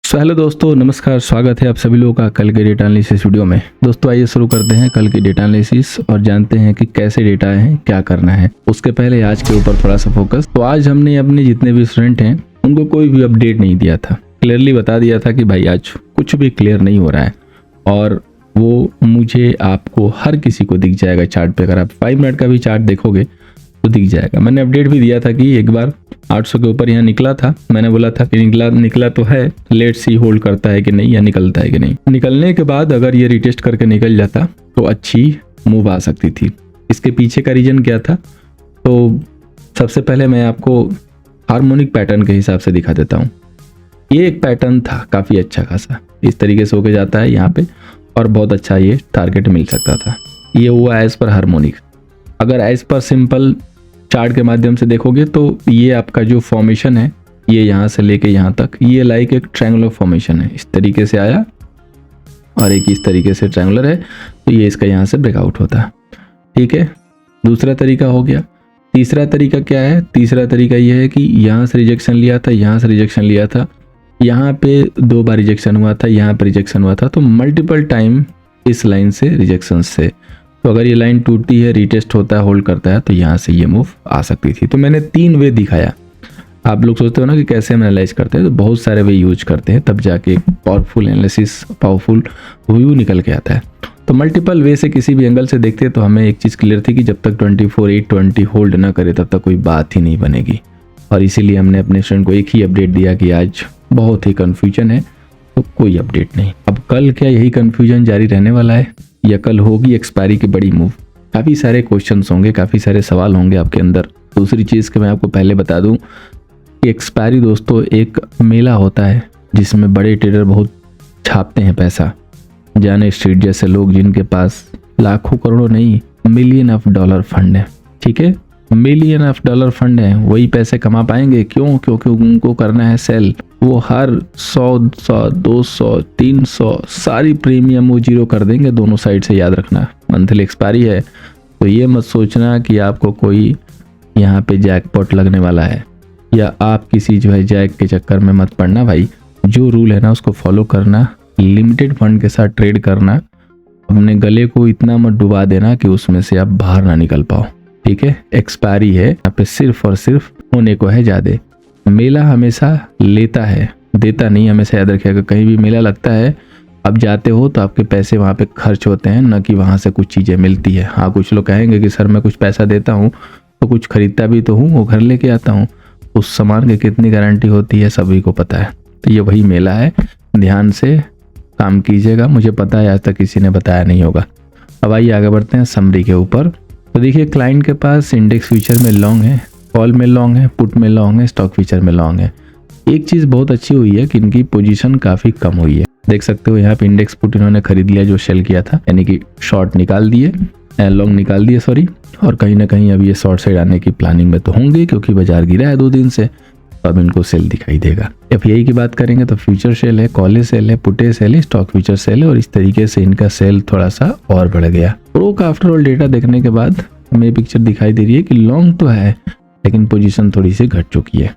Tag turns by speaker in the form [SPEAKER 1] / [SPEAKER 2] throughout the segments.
[SPEAKER 1] Hello दोस्तों, नमस्कार। स्वागत है आप सभी लोगों का कल के डेटा एनालिसिस वीडियो में। दोस्तों आइए शुरू करते हैं कल की डेटा एनालिसिस और जानते हैं कि कैसे डेटा है, क्या करना है। उसके पहले आज के ऊपर थोड़ा सा फोकस। तो आज हमने अपने जितने भी स्टूडेंट हैं उनको कोई भी अपडेट नहीं दिया था, क्लियरली बता दिया था कि भाई आज कुछ भी क्लियर नहीं हो रहा है और वो मुझे आपको हर किसी को दिख जाएगा चार्ट पे। अगर आप 5 मिनट का भी चार्ट देखोगे तो दिख जाएगा। मैंने अपडेट भी दिया था कि एक बार 800 के ऊपर यहाँ निकला था। मैंने बोला था कि निकला तो है, लेट सी होल्ड करता है कि नहीं या निकलता है कि नहीं। निकलने के बाद अगर ये रिटेस्ट करके निकल जाता तो अच्छी मूव आ सकती थी। इसके पीछे का रीजन क्या था, तो सबसे पहले मैं आपको हार्मोनिक पैटर्न के हिसाब से दिखा देता हूँ। ये एक पैटर्न था काफ़ी अच्छा खासा, इस तरीके से होके जाता है यहाँ पे और बहुत अच्छा ये टारगेट मिल सकता था। ये हुआ एज पर हार्मोनिक। अगर एज पर सिंपल चार्ट के माध्यम से देखोगे तो ये आपका जो फॉर्मेशन है ये यहाँ से लेके यहाँ तक ये लाइक एक ट्रायंगुलर फॉर्मेशन है। इस तरीके से आया और एक इस तरीके से ट्रायंगुलर है, तो ये इसका यहाँ से ब्रेकआउट होता है। ठीक है, दूसरा तरीका हो गया। तीसरा तरीका क्या है? तीसरा तरीका ये है कि यहाँ से रिजेक्शन लिया था, यहाँ से रिजेक्शन लिया था, यहाँ पे 2 बार रिजेक्शन हुआ था, यहाँ पे रिजेक्शन हुआ था, तो मल्टीपल टाइम इस लाइन से रिजेक्शन से। तो अगर ये लाइन टूटती है, रीटेस्ट होता है, होल्ड करता है, तो यहाँ से ये मूव आ सकती थी। तो मैंने 3 वे दिखाया। आप लोग सोचते हो ना कि कैसे हम एनालाइज करते हैं, तो बहुत सारे वे यूज करते हैं, तब जाके पावरफुल एनालिसिस, पावरफुल व्यू निकल के आता है। तो मल्टीपल वे से किसी भी एंगल से देखते हैं तो हमें एक चीज़ क्लियर थी कि जब तक 24/8/20 होल्ड ना करे तब तक कोई बात ही नहीं बनेगी। और इसीलिए हमने अपने स्टूडेंट को एक ही अपडेट दिया कि आज बहुत ही कन्फ्यूजन है, तो कोई अपडेट नहीं। अब कल क्या यही कन्फ्यूजन जारी रहने वाला है या कल होगी एक्सपायरी की बड़ी मूव? काफ़ी सारे क्वेश्चंस होंगे, काफ़ी सारे सवाल होंगे आपके अंदर। दूसरी चीज़ कि मैं आपको पहले बता दूं कि एक्सपायरी दोस्तों एक मेला होता है जिसमें बड़े ट्रेडर बहुत छापते हैं पैसा। जाने स्ट्रीट जैसे लोग जिनके पास लाखों करोड़ों नहीं मिलियन ऑफ डॉलर फंड है। ठीक है, मिलियन ऑफ डॉलर फंड है, वही पैसे कमा पाएंगे। क्यों? क्योंकि उनको करना है सेल। वो हर 100, 200, 300 सारी प्रीमियम वो जीरो कर देंगे दोनों साइड से। याद रखना, मंथली एक्सपायरी है, तो ये मत सोचना कि आपको कोई यहाँ पे जैकपॉट लगने वाला है या आप किसी जो है जैक के चक्कर में मत पड़ना। भाई जो रूल है ना उसको फॉलो करना, लिमिटेड फंड के साथ ट्रेड करना, अपने गले को इतना मत डुबा देना कि उसमें से आप बाहर ना निकल पाओ। ठीक है, एक्सपायरी है यहाँ पे, सिर्फ और सिर्फ होने को है ज़्यादा। मेला हमेशा लेता है, देता नहीं। हमेशा याद रखिएगा, कहीं भी मेला लगता है, आप जाते हो तो आपके पैसे वहाँ पे खर्च होते हैं, न कि वहाँ से कुछ चीज़ें मिलती है। हाँ, कुछ लोग कहेंगे कि सर मैं कुछ पैसा देता हूँ तो कुछ खरीदता भी तो हूँ, वो घर लेके आता हूँ, उस सामान की कितनी गारंटी होती है सभी को पता है। तो ये वही मेला है, ध्यान से काम कीजिएगा। मुझे पता है आज तक किसी ने बताया नहीं होगा। अब आइए आगे बढ़ते हैं समरी के ऊपर। तो देखिए, क्लाइंट के पास इंडेक्स फ्यूचर में लॉन्ग है, कॉल में लॉन्ग है, पुट में लॉन्ग है, स्टॉक फ्यूचर में लॉन्ग है। एक चीज़ बहुत अच्छी हुई है कि इनकी पोजीशन काफ़ी कम हुई है। देख सकते हो यहाँ पे इंडेक्स पुट इन्होंने खरीद लिया जो सेल किया था, यानी कि शॉर्ट निकाल दिए, लॉन्ग निकाल दिए सॉरी। और कहीं ना कहीं अब ये शॉर्ट साइड आने की प्लानिंग में तो होंगे क्योंकि बाजार गिरा है 2 दिन से, तो अब इनको सेल दिखाई देगा। एफआईआई की बात करेंगे तो फ्यूचर सेल है, कॉले सेल है, पुटे सेल है, स्टॉक फ्यूचर सेल है, और इस तरीके से इनका सेल थोड़ा सा और बढ़ गया। प्रो का आफ्टर ऑल डेटा देखने के बाद हमें पिक्चर दिखाई दे रही है कि लॉन्ग तो है लेकिन पोजीशन थोड़ी सी घट चुकी है।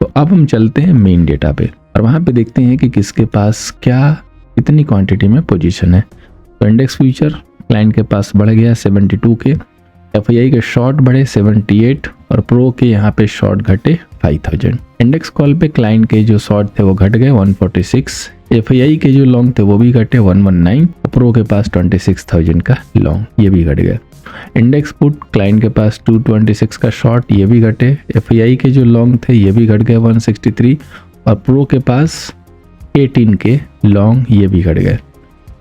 [SPEAKER 1] तो अब हम चलते हैं मेन डेटा पे और वहां पे देखते हैं कि किसके पास क्या कितनी क्वांटिटी में पोजीशन है। तो इंडेक्स फ्यूचर क्लाइंट के पास बढ़ गया 72 के, एफआईआई के शॉर्ट बढ़े 78 और प्रो के यहाँ पे शॉर्ट घटे 5000। इंडेक्स कॉल पे क्लाइंट के जो शॉर्ट थे वो घट गए 146, एफआईआई के जो लॉन्ग थे वो भी घटे 119, प्रो के पास 26000 का लॉन्ग, ये भी घट गया। इंडेक्स पुट क्लाइंट के पास 226 का शॉर्ट, ये भी घटे। एफआईआई के जो लॉन्ग थे ये भी घट गए 163 और प्रो के पास 18 के लॉन्ग, ये भी घट गए।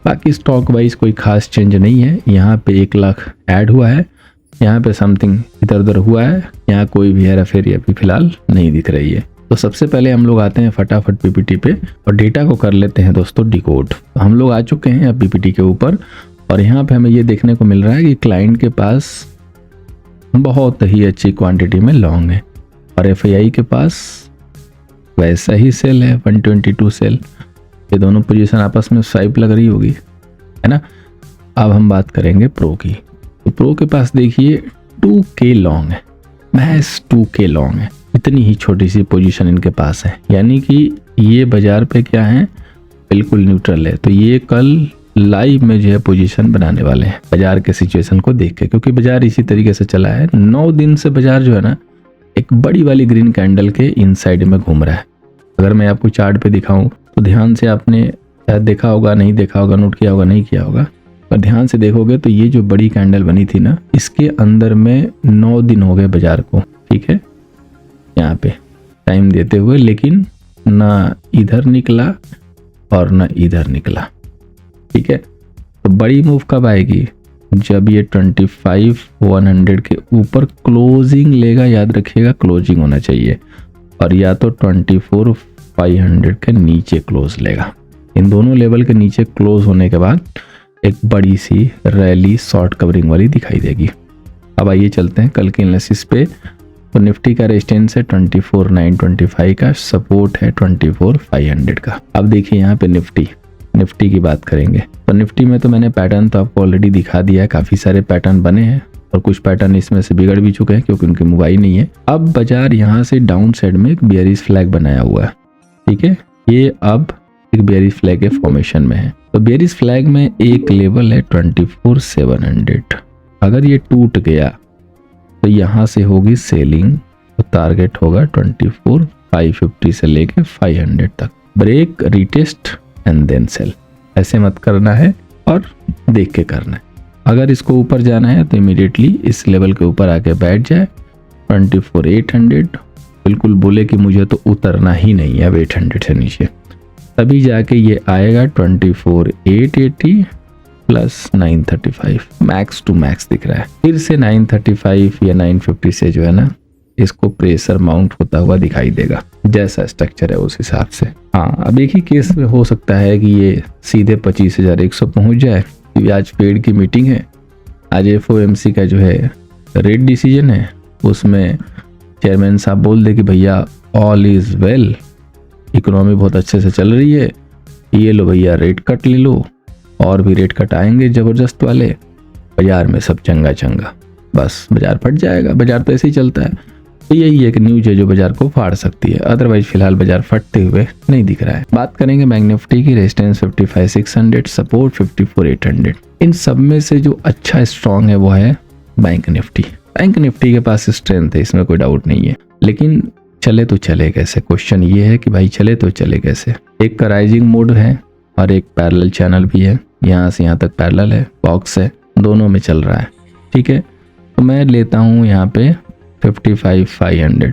[SPEAKER 1] बाकी स्टॉक वाइज कोई खास चेंज नहीं है। यहाँ पे 1 लाख ऐड हुआ है, यहाँ पे समथिंग इधर उधर हुआ है, यहाँ कोई भी हेरा फेरी अभी फिलहाल नहीं दिख रही है। तो सबसे पहले हम लोग आते हैं फटाफट पीपीटी पे और डेटा को कर लेते हैं दोस्तों डिकोड। तो हम लोग आ चुके हैं अब पीपीटी के ऊपर और यहाँ पे हमें ये देखने को मिल रहा है कि क्लाइंट के पास बहुत ही अच्छी क्वांटिटी में लॉन्ग है और एफआईआई के पास वैसा ही सेल है 122 सेल। ये दोनों पोजीशन आपस में स्वाइप लग रही होगी, है ना। अब हम बात करेंगे प्रो की। तो प्रो के पास देखिए 2K लॉन्ग है, महज 2K लॉन्ग है। इतनी ही छोटी सी पोजीशन इनके पास है, यानी कि ये बाजार पे क्या है, बिल्कुल न्यूट्रल है। तो ये कल लाइव में जो है पोजीशन बनाने वाले हैं बाजार के सिचुएशन को देख के, क्योंकि बाजार इसी तरीके से चला है। 9 दिन से बाजार जो है ना एक बड़ी वाली ग्रीन कैंडल के इनसाइड में घूम रहा है। अगर मैं आपको चार्ट पे दिखाऊं तो ध्यान से आपने शायद देखा होगा, नहीं देखा होगा, नोट किया होगा, नहीं किया होगा, पर ध्यान से देखोगे तो ये जो बड़ी कैंडल बनी थी ना, इसके अंदर में 9 दिन हो गए बाजार को, ठीक है, यहाँ पे टाइम देते हुए, लेकिन ना इधर निकला और ना इधर निकला, ठीक है। तो बड़ी मूव कब आएगी, जब ये 25,100 के ऊपर क्लोजिंग लेगा। याद रखिएगा क्लोजिंग होना चाहिए, और या तो 24,500 के नीचे क्लोज लेगा। इन दोनों लेवल के नीचे क्लोज होने के बाद एक बड़ी सी रैली शॉर्ट कवरिंग वाली दिखाई देगी। अब आइए चलते हैं कल के एनालिसिस पे। तो निफ्टी का रेजिस्टेंस है 24,925 का, सपोर्ट है 24,500 का। अब देखिए यहाँ पे निफ्टी की बात करेंगे तो निफ्टी में तो मैंने पैटर्न तो आपको ऑलरेडी दिखा दिया है। काफी सारे पैटर्न बने हैं और कुछ पैटर्न इसमें से बिगड़ भी चुके हैं क्योंकि उनकी मुवाई नहीं है। अब बाजार यहाँ से डाउन साइड में एक बेयरिश फ्लैग बनाया हुआ है, ठीक है। ये अब एक बेयरिश फ्लैग के फॉर्मेशन में है। तो बेयरिश फ्लैग में एक लेवल है 24,700। अगर ये टूट गया तो यहाँ से होगी सेलिंग, तो टारगेट होगा 24,550 से लेके 500 तक। Break, retest and then sell. ऐसे मत करना है और देख के करना है। अगर इसको ऊपर जाना है तो इमीडिएटली इस लेवल के ऊपर आके बैठ जाए 24,800। बिल्कुल बोले कि मुझे तो उतरना ही नहीं है अब 800 से नीचे, तभी जाके ये आएगा 24,880 प्लस 935। मैक्स टू मैक्स दिख रहा है। फिर से 935 या 950 से जो है ना इसको प्रेशर माउंट होता हुआ दिखाई देगा। जैसा स्ट्रक्चर है उस हिसाब से। हाँ, अब एक ही केस में हो सकता है कि ये सीधे 25,100 पहुंच जाए, क्योंकि आज फेड की मीटिंग है। आज FOMC का जो है रेट डिसीजन है, उसमें चेयरमैन साहब बोल दे कि भैया ऑल इज वेल, इकोनॉमी बहुत अच्छे से चल रही है, ये लो भैया रेट कट ले लो, और भी रेट कट आएंगे जबरदस्त वाले, बाजार में सब चंगा चंगा, बस बाजार फट जाएगा। बाजार तो ऐसे ही चलता है। तो यही एक न्यूज है जो बाजार को फाड़ सकती है। अदरवाइज फिलहाल बाजार फटते हुए नहीं दिख रहा है। बात करेंगे बैंक निफ्टी की। Resistance 55,600, support 54,800। इन सब में से जो अच्छा स्ट्रॉन्ग है वो है बैंक निफ्टी। बैंक निफ्टी के पास स्ट्रेंथ है, इसमें कोई डाउट नहीं है, लेकिन चले तो चले कैसे। क्वेश्चन ये है कि भाई चले तो चले कैसे। एक का राइजिंग मोड है और एक पैरेलल चैनल भी है, यहाँ से यहाँ तक पैरेलल है, बॉक्स है, दोनों में चल रहा है, ठीक है। तो मैं लेता हूँ यहाँ पे 55,500।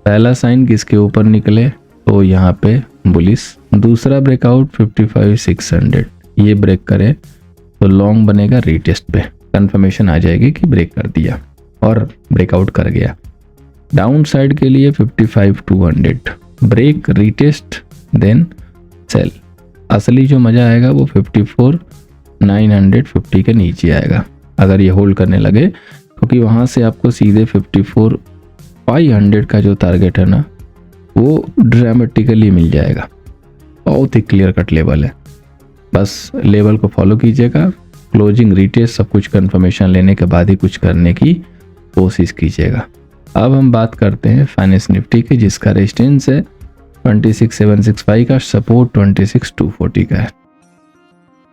[SPEAKER 1] पहला साइन किसके ऊपर निकले तो यहाँ पे बुलिश। दूसरा ब्रेकआउट 55,600, ये ब्रेक करे तो लॉन्ग बनेगा रीटेस्ट पे, कंफर्मेशन आ जाएगी कि ब्रेक कर दिया और ब्रेकआउट कर गया। डाउन साइड के लिए 55,200, ब्रेक, रीटेस्ट, देन सेल। असली जो मजा आएगा वो 54,950 के नीचे आएगा अगर ये होल्ड करने लगे, क्योंकि वहाँ से आपको सीधे 54,500 का जो टारगेट है ना वो ड्रामेटिकली मिल जाएगा। बहुत ही क्लियर कट लेवल है, बस लेवल को फॉलो कीजिएगा। क्लोजिंग, रीटेस्ट सब कुछ कंफर्मेशन लेने के बाद ही कुछ करने की कोशिश कीजिएगा। अब हम बात करते हैं फाइनेंस निफ्टी की, जिसका रेजिस्टेंस है 26,765 का, सपोर्ट 26,240 का है।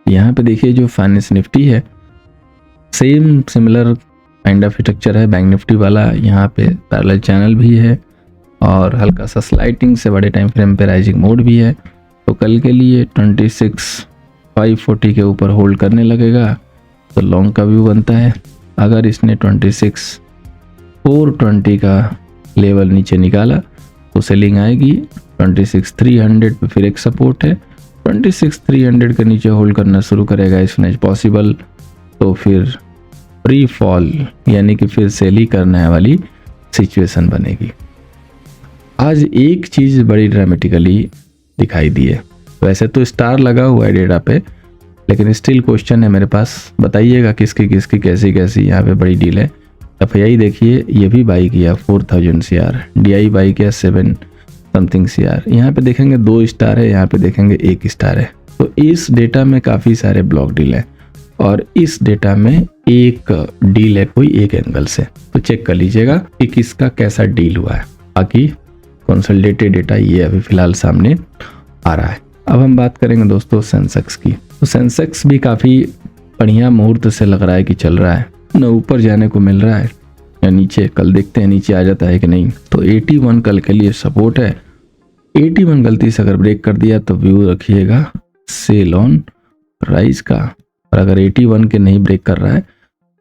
[SPEAKER 1] यहाँ पे देखिए जो फाइनेंस निफ्टी है same similar kind of structure है बैंक निफ्टी वाला। यहाँ पे पैरेलल चैनल भी है और हल्का सा स्लाइडिंग से बड़े टाइम फ्रेम पे राइजिंग मोड भी है। तो कल के लिए 26,540 के ऊपर होल्ड करने लगेगा तो लॉन्ग का व्यू बनता है। अगर इसने 26,420 का लेवल नीचे निकाला तो सेलिंग आएगी। 26,300 पे फिर एक सपोर्ट है, 26,300 के नीचे होल्ड करना शुरू करेगा इसने पॉसिबल, तो फिर प्री फॉल यानी कि फिर सेल ही करने वाली सिचुएशन बनेगी। आज एक चीज़ बड़ी ड्रामेटिकली दिखाई दी है। वैसे तो स्टार लगा हुआ है डेटा पे, लेकिन स्टिल क्वेश्चन है मेरे पास, बताइएगा किसकी किसकी कैसी कैसी यहाँ पे बड़ी डील है। FII देखिए, ये भी बाई किया 4,000 CR, DI बाई किया 7 समथिंग CR। यहाँ पे देखेंगे 2 स्टार है, यहाँ पे देखेंगे 1 स्टार है। तो इस डेटा में काफ़ी सारे ब्लॉक डील है और इस डेटा में एक डील है कोई एक एंगल से। तो चेक कर लीजिएगा कि किसका कैसा डील हुआ है। बाकी कंसोलिडेटेड डेटा ये अभी फिलहाल सामने आ रहा है। अब हम बात करेंगे दोस्तों सेंसेक्स की। तो सेंसेक्स भी काफ़ी बढ़िया मुहूर्त से लग रहा है कि चल रहा है, न ऊपर जाने को मिल रहा है या नीचे। कल देखते हैं नीचे आ जाता है कि नहीं। तो 81 कल के लिए सपोर्ट है। 81 गलती से अगर ब्रेक कर दिया तो व्यू रखिएगा सेल ऑन राइज का, और अगर 81 के नहीं ब्रेक कर रहा है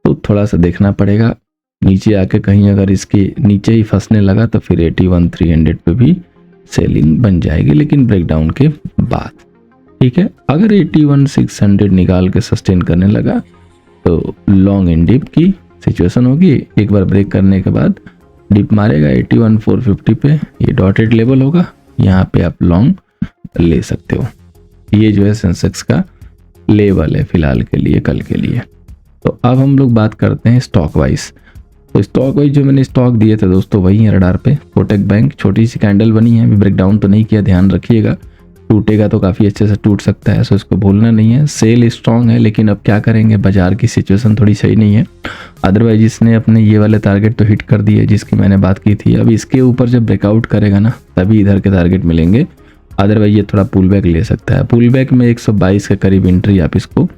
[SPEAKER 1] तो थोड़ा सा देखना पड़ेगा। नीचे आके कहीं अगर इसके नीचे ही फंसने लगा तो फिर 81,300 पे भी सेलिंग बन जाएगी, लेकिन ब्रेकडाउन के बाद। ठीक है, अगर 81,600 निकाल के सस्टेन करने लगा तो लॉन्ग एंड डिप की सिचुएशन होगी। एक बार ब्रेक करने के बाद डिप मारेगा 81,450 पे, ये डॉटेड लेवल होगा, यहाँ पे आप लॉन्ग ले सकते हो। ये जो है सेंसेक्स का लेवल है फिलहाल के लिए, कल के लिए। तो अब हम लोग बात करते हैं स्टॉक वाइज। तो स्टॉक वाइज जो मैंने स्टॉक दिए थे दोस्तों वही है रडार पे। कोटक बैंक छोटी सी कैंडल बनी है, अभी ब्रेकडाउन तो नहीं किया, ध्यान रखिएगा। टूटेगा तो काफ़ी अच्छे से टूट सकता है, सो इसको भूलना नहीं है। सेल स्ट्रांग है, लेकिन अब क्या करेंगे, बाजार की सिचुएशन थोड़ी सही नहीं है। अदरवाइज इसने अपने ये वाले टारगेट तो हिट कर दिए जिसकी मैंने बात की थी। अब इसके ऊपर जब ब्रेकआउट करेगा ना तभी इधर के टारगेट मिलेंगे, अदरवाइज ये थोड़ा पुल बैक ले सकता है। पुल बैक में 122 के करीब एंट्री आप इसको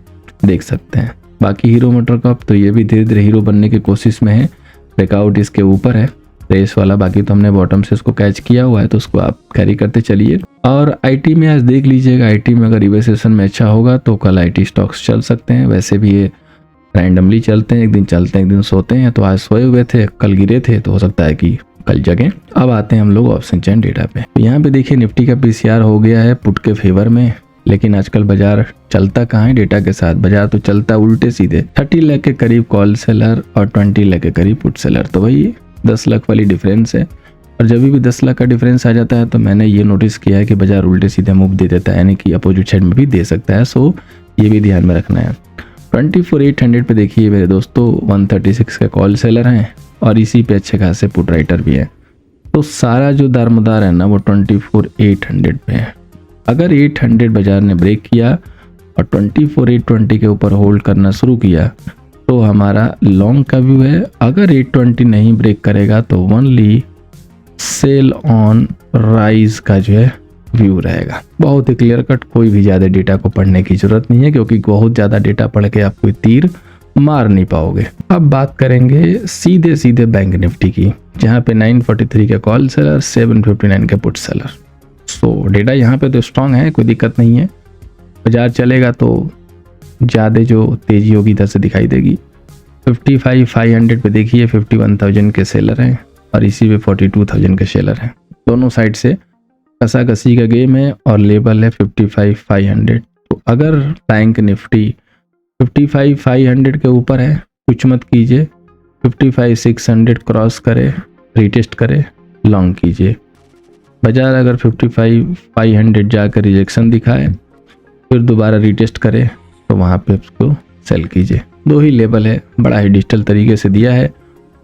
[SPEAKER 1] देख सकते हैं। बाकी हीरो मोटरकॉप तो ये भी धीरे धीरे हीरो बनने की कोशिश में है। ब्रेकआउट इसके ऊपर है रेस वाला, बाकी तो हमने बॉटम से उसको कैच किया हुआ है, तो उसको आप कैरी करते चलिए। और आईटी में आज देख लीजिएगा, आईटी में अगर रिवर्सेशन में अच्छा होगा तो कल आईटी स्टॉक्स चल सकते हैं। वैसे भी ये रैंडमली चलते हैं, एक दिन चलते हैं एक दिन सोते हैं। तो आज सोए हुए थे, कल गिरे थे, तो हो सकता है कि कल जगें। अब आते हैं हम लोग ऑप्शन चेन डेटा पे। तो यहाँ पे देखिए निफ्टी का पीसीआर हो गया है पुट के फेवर में, लेकिन आजकल बाजार चलता कहाँ है डेटा के साथ, बाजार तो चलता उल्टे सीधे। 30 लाख के करीब कॉल सेलर और 20 लाख के करीब पुट सेलर, तो वही 10 लाख वाली डिफरेंस है। और जब भी 10 लाख का डिफरेंस आ जाता है तो मैंने ये नोटिस किया है कि बाजार उल्टे सीधे मूव दे देता है, यानी कि अपोजिट साइड में भी दे सकता है। सो ये भी ध्यान में रखना है। 24,800 पे देखिए मेरे दोस्तों 136 के कॉल सेलर हैं और इसी पे अच्छे खासे पुट राइटर भी हैं। तो सारा जो दारमदार है ना वो 24,800 पे है। अगर 800 बाजार ने ब्रेक किया और 24,820 के ऊपर होल्ड करना शुरू किया तो हमारा लॉन्ग का व्यू है। अगर 820 नहीं ब्रेक करेगा तो ओनली सेल ऑन राइज का जो है व्यू रहेगा। बहुत ही क्लियर कट, कोई भी ज़्यादा डेटा को पढ़ने की जरूरत नहीं है, क्योंकि बहुत ज़्यादा डेटा पढ़ के आप कोई तीर मार नहीं पाओगे। अब बात करेंगे सीधे सीधे बैंक निफ्टी की, जहाँ पे 943 के कॉल सेलर, 759 के पुट सेलर। सो डेटा यहाँ पे तो स्ट्रांग है, कोई दिक्कत नहीं है। बाजार चलेगा तो ज़्यादा जो तेज़ी होगी इधर से दिखाई देगी। 55,500 पे देखिए 51,000 के सेलर हैं और इसी पे 42,000 के सेलर हैं। दोनों साइड से कसाकसी का गेम है और लेवल है 55,500। तो अगर बैंक निफ्टी 55,500 के ऊपर है कुछ मत कीजिए, 55,600 क्रॉस करे, रीटेस्ट करे, लॉन्ग कीजिए। बाजार अगर 55,500 जाकर रिजेक्शन दिखाए फिर दोबारा रीटेस्ट करे तो वहाँ पे उसको सेल कीजिए। दो ही लेवल है, बड़ा ही डिजिटल तरीके से दिया है।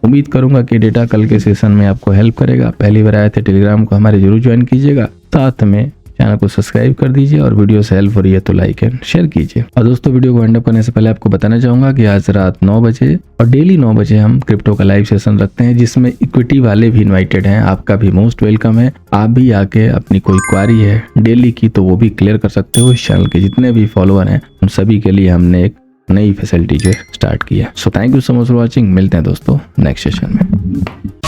[SPEAKER 1] उम्मीद करूंगा कि डेटा कल के सेशन में आपको हेल्प करेगा। पहली बार आए थे टेलीग्राम को हमारे जरूर ज्वाइन कीजिएगा, साथ में चैनल को सब्सक्राइब कर दीजिए और वीडियो से हेल्प हो रही है तो लाइक एंड शेयर कीजिए। और दोस्तों वीडियो को एंड अप करने से पहले आपको बताना चाहूंगा कि आज रात 9 बजे और डेली 9 बजे हम क्रिप्टो का लाइव सेशन रखते हैं, जिसमें इक्विटी वाले भी इन्वाइटेड हैं। आपका भी मोस्ट वेलकम है। आप भी आके अपनी कोई क्वारी है डेली की तो वो भी क्लियर कर सकते हो। इस चैनल के जितने भी फॉलोअर हैं उन सभी के लिए हमने एक नई फैसिलिटी जो स्टार्ट की है। So thank you so much for watching. मिलते हैं दोस्तों नेक्स्ट सेशन में।